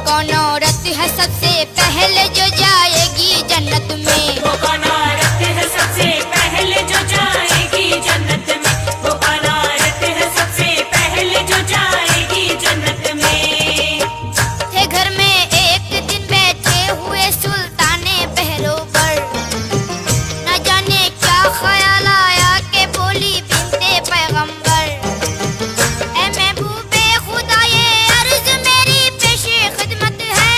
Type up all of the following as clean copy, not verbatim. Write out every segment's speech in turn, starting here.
कौन औरत है सबसे पहले जो जाएगी जन्नत में? वो कौन औरत है सबसे पहले जो जाएगी जन्नत में? वो कौन औरत है सबसे पहले जो जाएगी जन्नत में? थे घर में एक दिन बैठे हुए सुल्ताने पहरो पर, न जाने क्या ख्याल आया के बोली बिन्ते पैगंबर, ए महबूबे खुदा ये अर्ज मेरी पेशे खिदमत है,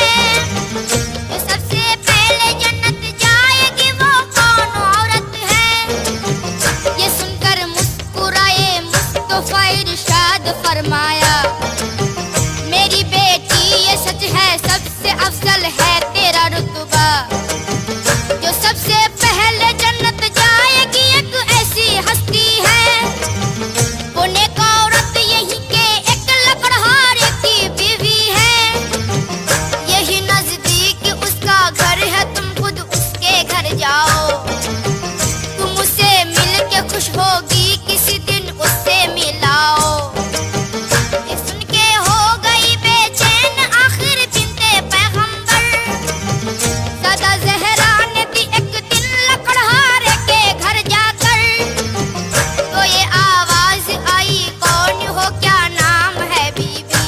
जो सबसे पहले जन्नत जाएगी वो कौन औरत है? ये सुनकर मुस्कुराए मुस्तफा इरशाद फरमाया, मेरी बेटी ये सच है सबसे अफजल है तेरा रुतबा, जो सबसे पहले जन्नत जाएगी एक ऐसी हस्ती है, वो नेक औरत यही के एक लकड़हारे की बीवी है, यही नजदीक उसका घर है, तुम खुद उसके घर जाओ, तुम उससे मिल के खुश होगी किसी दिन उससे मिलाओ। ये सुन के हो गई बेचैन आखिर बिन्ते पैगंबर, सदा ज़हरा ने दी एक दिन लकड़हारे के घर जाकर, तो ये आवाज आई कौन हो क्या नाम है बीबी,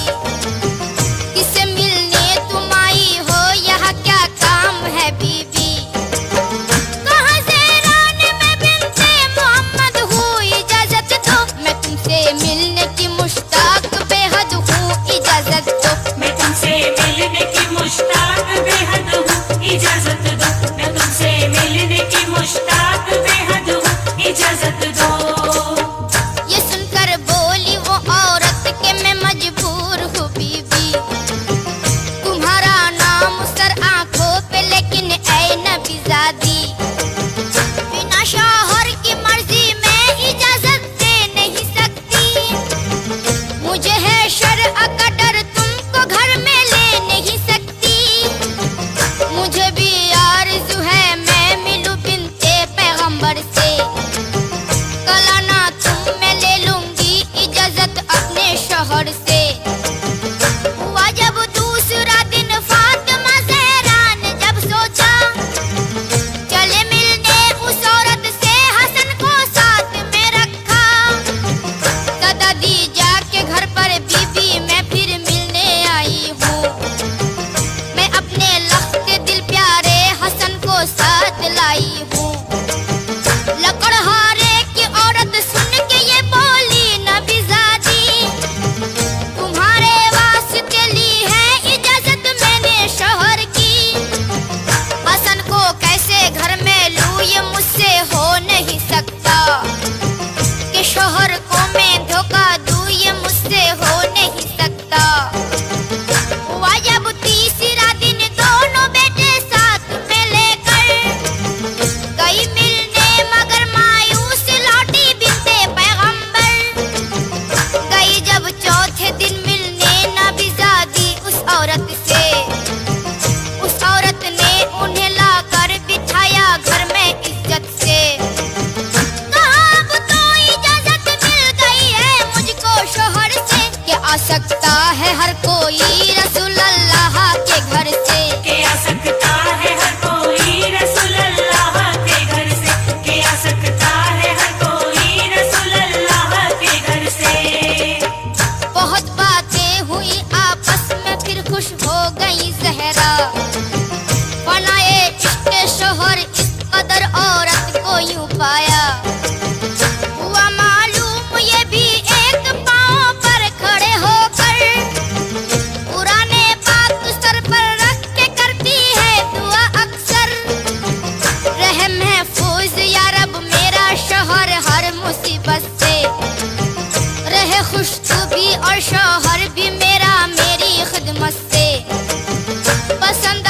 किससे मिलने तुम आई हो यहाँ क्या काम है बीबी? कहाँ ज़हरा ने मैं बिन्ते मोहम्मद हूँ इजाजत दो, मैं तुमसे मिलने की मुश्ताक बेहद हूँ इजाजत दो। मैं तुमसे मिलने की मुश्ताक बेहद हूँ इजाजत दो। मैं तुमसे मिलने की मुश्ताक बेहद हूँ इजाजत दो। ये सुनकर बोली वो औरत के मैं मजबूर हूँ बीबी, तुम्हारा नाम सर आंखों पे लेकिन ऐ नबीज़ादी, बिना शौहर की मर्जी मैं इजाजत दे नहीं सकती, मुझे है शर्अ का डर तुमको घर में ले नहीं सकती, मुझे भी आरज़ू है मैं मिलूं बिन्ते पैगंबर से, कलाना तुम मैं ले लूंगी इजाजत अपने शौहर से। हुआ जब दूसरा दिन फातिमा ज़हरा ने जब सोचा, चले मिलने उस औरत से हसन को साथ में रखा, सदा दी जाके घर पर बीबी मैं फिर मिलने आई हूँ, मैं अपने लख्त दिल प्यारे हसन को साथ लाई हूँ। लकड़हारे की औरत सुन के ये बोली नबीज़ादी, तुम्हारे वास्ते ली है इजाजत मैंने शौहर की, हसन को कैसे घर में लूं ये मुझसे हो नहीं सकता, कि शौहर को मैं धोखा दूं ये मुझसे हो नहीं सकता। हुआ जब तीसरा दिन दोनों बेटे साथ में लेकर गई मिलने मगर मायूस लौटी बिन्ते पैगंबर, गई जब चौथे दिन मिलने नबीज़ादी उस औरत से, उस औरत ने उन्हें लाकर बिठाया घर में इज्जत से, कहा अब तो इजाजत मिल गई है मुझको शौहर से, कि आ सकता है हर कोई रसूल अल्लाह के घर से, के आ सकता है हर कोई रसूल अल्लाह के घर से। के आ सकता है हर कोई रसूल अल्लाह के घर से। बहुत बातें हुई आपस में फिर खुश हो गई ज़हरा, बनाए इश्क़ शौहर इस कदर औरत को यूं पाया, हुआ मालूम ये भी एक पाँव पर खड़े होकर, पुराने बात सर पर रख के करती है दुआ अक्सर, रहे महफूज या रब मेरा शौहर हर मुसीबत से, रहे खुश तू भी और शौहर भी मेरा मेरी खिदमत से, पसंद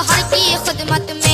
हर की खिदमत में